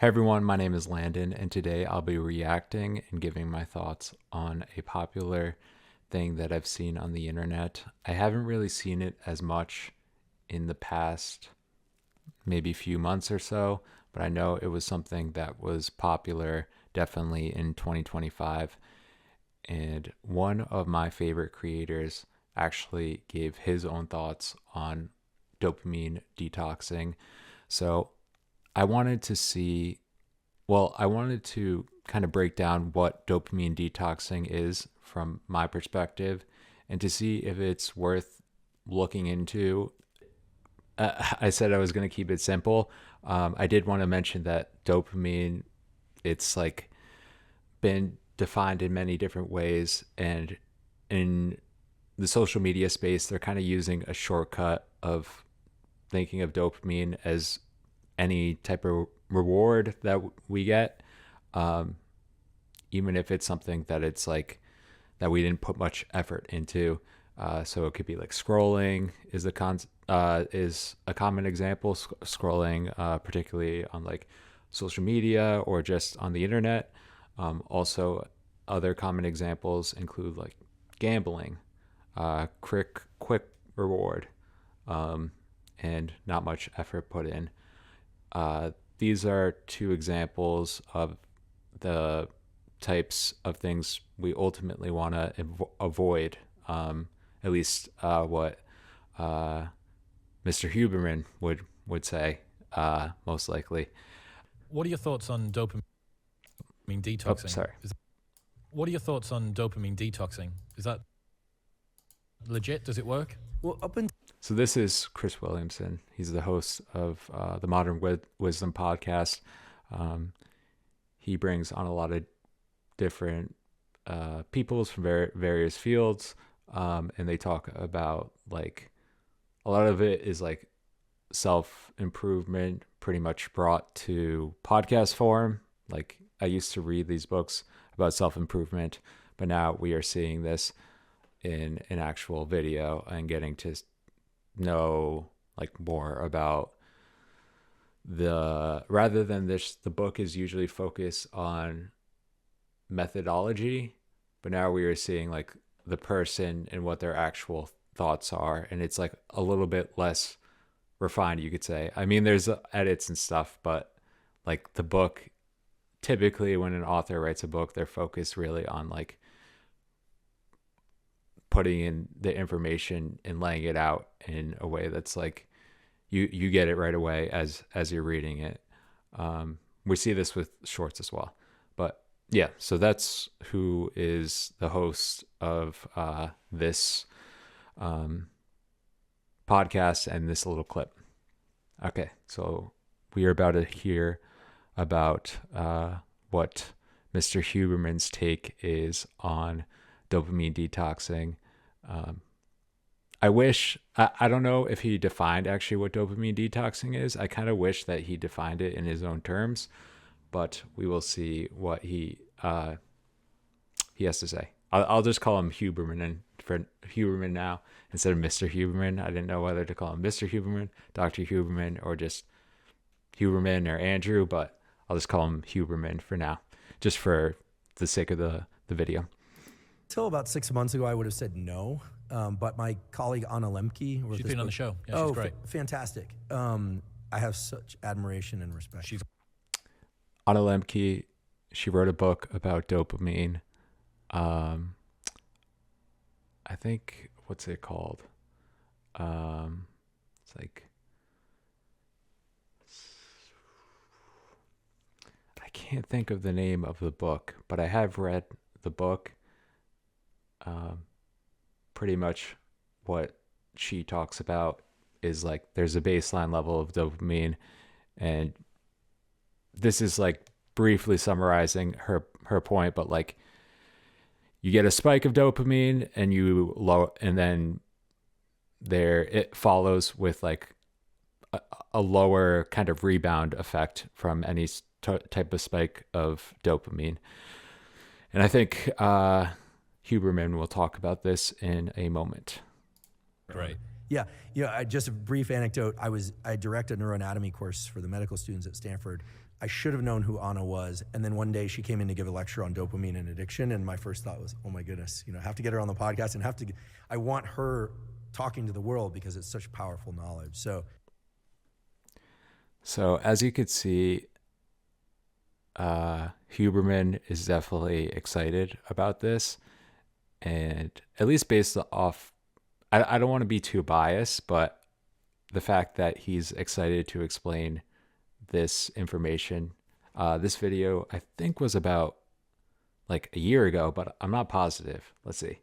Hey everyone, my name is Landon, and today I'll be reacting and giving my thoughts on a popular thing that I've seen on the internet. I haven't really seen it as much in the past maybe few months or so, but I know it was something that was popular definitely in 2025. And one of my favorite creators actually gave his own thoughts on dopamine detoxing. So I wanted to see, I wanted to kind of break down what dopamine detoxing is from my perspective and to see if it's worth looking into. I said I was going to keep it simple. I did want to mention that dopamine, it's like been defined in many different ways. And in the social media space, they're kind of using a shortcut of thinking of dopamine as any type of reward that we get, um, even if it's something that it's like that we didn't put much effort into. So it could be like scrolling is a common example. Scrolling, particularly on like social media or just on the internet. Also, other common examples include like gambling, quick reward, and not much effort put in. These are two examples of the types of things we ultimately want to avoid, at least what Mr. Huberman would say, most likely. What are your thoughts on dopamine detoxing? Sorry. What are your thoughts on dopamine detoxing? Is that legit? Does it work? Well, So this is Chris Williamson. He's the host of the Modern Wisdom podcast. He brings on a lot of different peoples from various fields, and they talk about like a lot of it is like self-improvement pretty much brought to podcast form. Like I used to read these books about self-improvement, but now we are seeing this in an actual video and getting to know like more about rather than this. The book is usually focused on methodology, but now we are seeing like the person and what their actual thoughts are, and it's like a little bit less refined, you could say. I mean, there's edits and stuff, but like the book, typically when an author writes a book, they're focused really on like putting in the information and laying it out in a way that's like you get it right away as you're reading it. We see this with shorts as well, but yeah. So that's who is the host of this podcast and this little clip. Okay, so we are about to hear about what Mr. Huberman's take is on dopamine detoxing. I don't know if he defined actually what dopamine detoxing is. I kind of wish that he defined it in his own terms, but we will see what he has to say. I'll just call him Huberman for Huberman now instead of Mr. Huberman. I didn't know whether to call him Mr. Huberman, Dr. Huberman, or just Huberman or Andrew, but I'll just call him Huberman for now, just for the sake of the video. Until about 6 months ago, I would have said no. But my colleague Anna Lemke, She's been on the show. Yeah, she's great. Fantastic. I have such admiration and respect. Anna Lemke, she wrote a book about dopamine. I think, what's it called? It's like, I can't think of the name of the book, but I have read the book. Pretty much what she talks about is like there's a baseline level of dopamine, and this is like briefly summarizing her point, but like you get a spike of dopamine and then it follows with like a lower kind of rebound effect from any type of spike of dopamine. And I think Huberman will talk about this in a moment. Right. Yeah, just a brief anecdote. I direct a neuroanatomy course for the medical students at Stanford. I should have known who Anna was, and then one day she came in to give a lecture on dopamine and addiction, and my first thought was, oh my goodness, I have to get her on the podcast, and I want her talking to the world because it's such powerful knowledge. So as you could see, Huberman is definitely excited about this, and at least based off, I don't want to be too biased, but the fact that he's excited to explain this information. This video, I think, was about like a year ago, but I'm not positive. Let's see.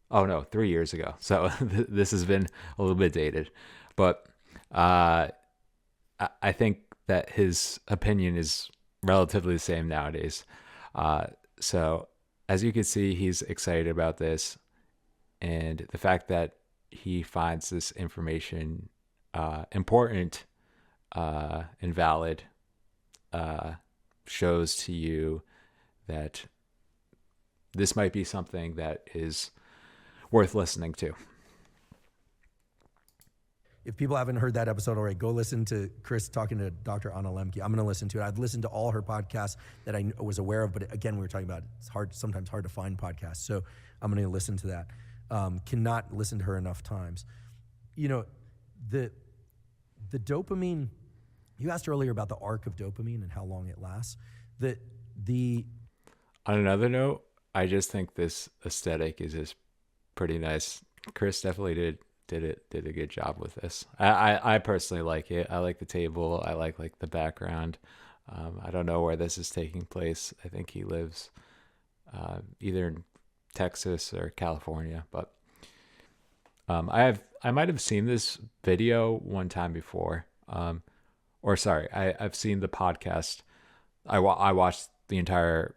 Oh no, 3 years ago. So this has been a little bit dated, but I think that his opinion is relatively the same nowadays. So as you can see, he's excited about this, and the fact that he finds this information important and valid shows to you that this might be something that is worth listening to. If people haven't heard that episode already, go listen to Chris talking to Dr. Anna Lemke. I'm going to listen to it. I've listened to all her podcasts that I was aware of, but again, we were talking about it's sometimes hard to find podcasts, so I'm going to listen to that. Cannot listen to her enough times. The dopamine, you asked earlier about the arc of dopamine and how long it lasts. On another note, I just think this aesthetic is just pretty nice. Chris definitely did a good job with this. I personally like it. I like the table. I like the background. I don't know where this is taking place. I think he lives either in Texas or California, but I might have seen this video one time before, I've seen the podcast. I watched the entire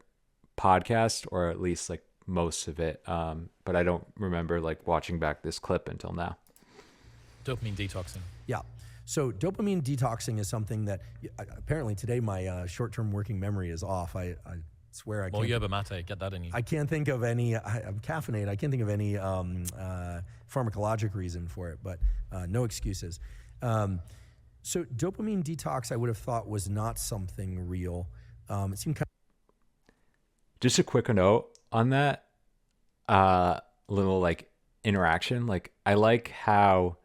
podcast, or at least like most of it, but I don't remember like watching back this clip until now. Dopamine detoxing. Yeah. So dopamine detoxing is something that apparently today my short-term working memory is off. I swear I can't. Yerba mate, get that in you. I can't think of any. I'm caffeinated. I can't think of any pharmacologic reason for it, but no excuses. So dopamine detox, I would have thought was not something real. It seemed Just a quick note on that, little like interaction. Like I like how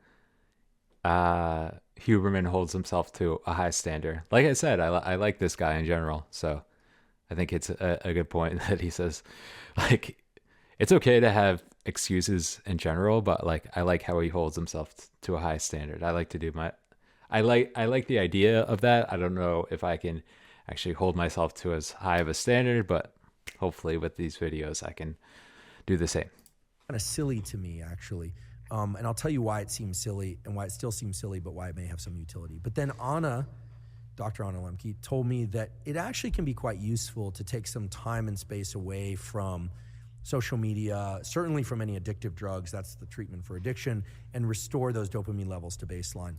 Huberman holds himself to a high standard. Like I said, I like this guy in general, so I think it's a good point that he says, like, it's okay to have excuses in general, but like I like how he holds himself to a high standard. I like the idea of that. I don't know if I can actually hold myself to as high of a standard, but hopefully with these videos I can do the same. kind of silly to me, actually. And I'll tell you why it seems silly and why it still seems silly, but why it may have some utility. But then Dr. Anna Lemke told me that it actually can be quite useful to take some time and space away from social media, certainly from any addictive drugs. That's the treatment for addiction, and restore those dopamine levels to baseline.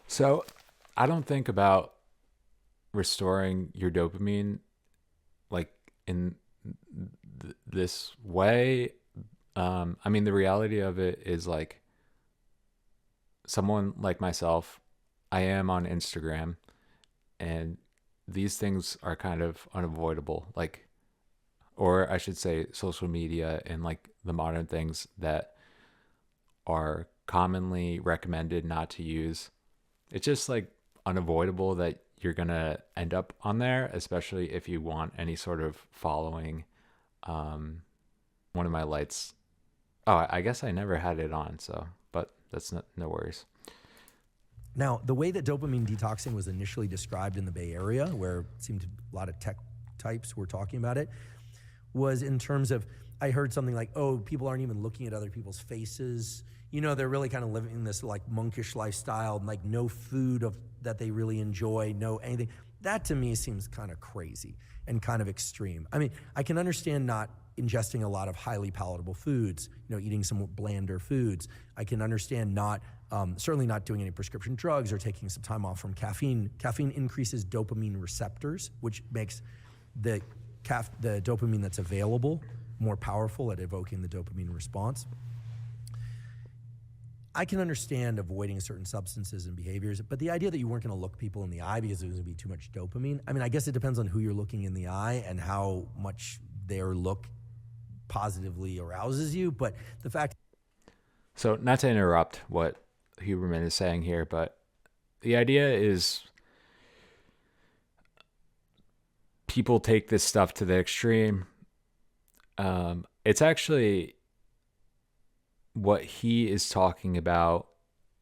So I don't think about restoring your dopamine like in this way. I mean, the reality of it is, like, someone like myself, I am on Instagram, and these things are kind of unavoidable. Like, or I should say social media and like the modern things that are commonly recommended not to use. It's just like unavoidable that you're going to end up on there, especially if you want any sort of following. One of my lights, I guess I never had it on, so, but that's no worries. Now, the way that dopamine detoxing was initially described in the Bay Area, where it seemed a lot of tech types were talking about it, was in terms of, I heard something like, oh, people aren't even looking at other people's faces. You know, they're really kind of living this like monkish lifestyle, like no food that they really enjoy, no anything. That to me seems kind of crazy and kind of extreme. I mean, I can understand not ingesting a lot of highly palatable foods, eating some blander foods. I can understand certainly not doing any prescription drugs or taking some time off from caffeine. Caffeine increases dopamine receptors, which makes the dopamine that's available more powerful at evoking the dopamine response. I can understand avoiding certain substances and behaviors, but the idea that you weren't going to look people in the eye because it was going to be too much dopamine, I mean, I guess it depends on who you're looking in the eye and how much their look positively arouses you, but the fact... So not to interrupt what Huberman is saying here, but the idea is people take this stuff to the extreme. It's actually... what he is talking about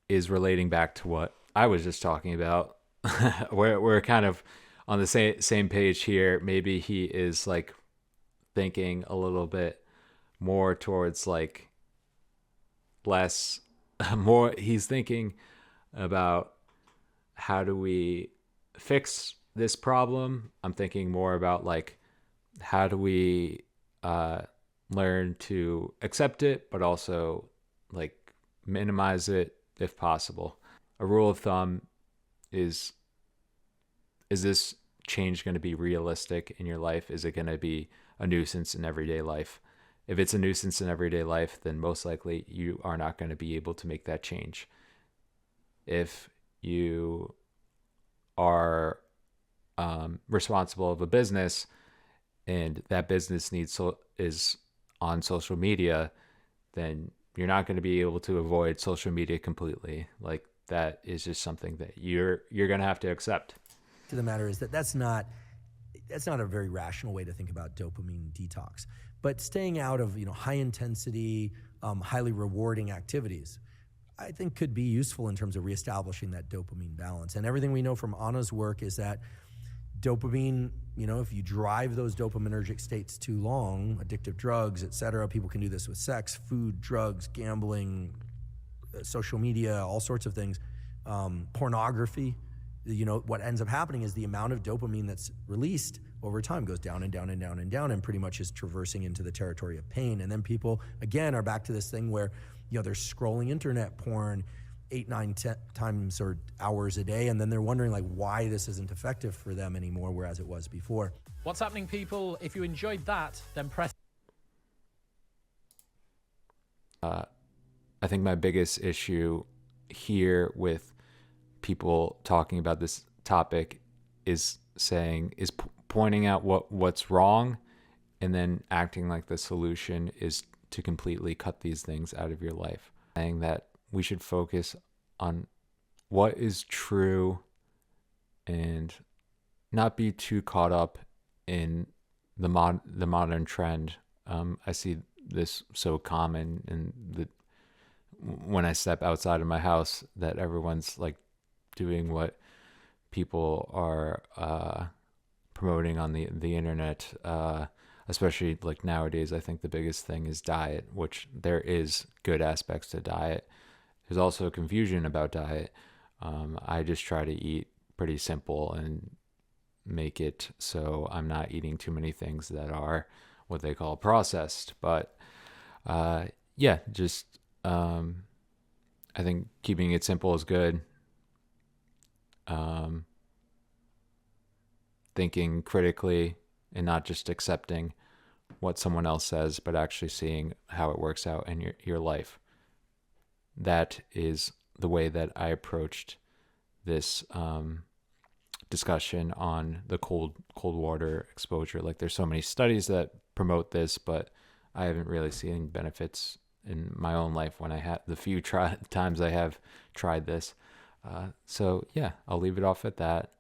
is relating back to what I was just talking about. we're kind of on the same page here. Maybe he is like thinking a little bit more towards like less, more, he's thinking about how do we fix this problem. I'm thinking more about like, how do we, learn to accept it, but also like minimize it if possible. A rule of thumb is this change going to be realistic in your life? Is it going to be a nuisance in everyday life? If it's a nuisance in everyday life, then most likely you are not going to be able to make that change. If you are responsible of a business and that business is on social media, then you're not going to be able to avoid social media completely. Like that is just something that you're going to have to accept. The matter is that's not a very rational way to think about dopamine detox. But staying out of high intensity, highly rewarding activities, I think could be useful in terms of reestablishing that dopamine balance. And everything we know from Anna's work is that dopamine, if you drive those dopaminergic states too long, addictive drugs, et cetera, people can do this with sex, food, drugs, gambling, social media, all sorts of things, pornography. What ends up happening is the amount of dopamine that's released over time goes down and down and down and down and pretty much is traversing into the territory of pain. And then people, again, are back to this thing where, they're scrolling internet porn 8, 9, 10 times or hours a day, and then they're wondering like why this isn't effective for them anymore, whereas it was before. What's happening, people? If you enjoyed that, then press... I think my biggest issue here with people talking about this topic is pointing out what's wrong and then acting like the solution is to completely cut these things out of your life. Saying that we should focus on what is true and not be too caught up in the modern trend. I see this so common when I step outside of my house, that everyone's like doing what people are promoting on the internet, especially like nowadays. I think the biggest thing is diet, which there is good aspects to diet. There's also confusion about diet. I just try to eat pretty simple and make it so I'm not eating too many things that are what they call processed. But I think keeping it simple is good. Thinking critically and not just accepting what someone else says, but actually seeing how it works out in your life. That is the way that I approached this discussion on the cold water exposure. Like there's so many studies that promote this, but I haven't really seen benefits in my own life when I had the few times I have tried this. So yeah, I'll leave it off at that.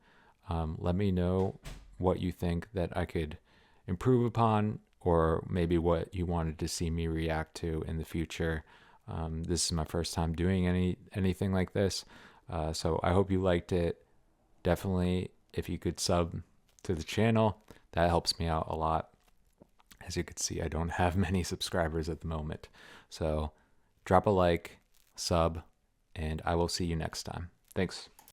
Let me know what you think that I could improve upon, or maybe what you wanted to see me react to in the future. This is my first time doing anything like this. So I hope you liked it. Definitely, if you could sub to the channel, that helps me out a lot. As you can see, I don't have many subscribers at the moment. So drop a like, sub, and I will see you next time. Thanks.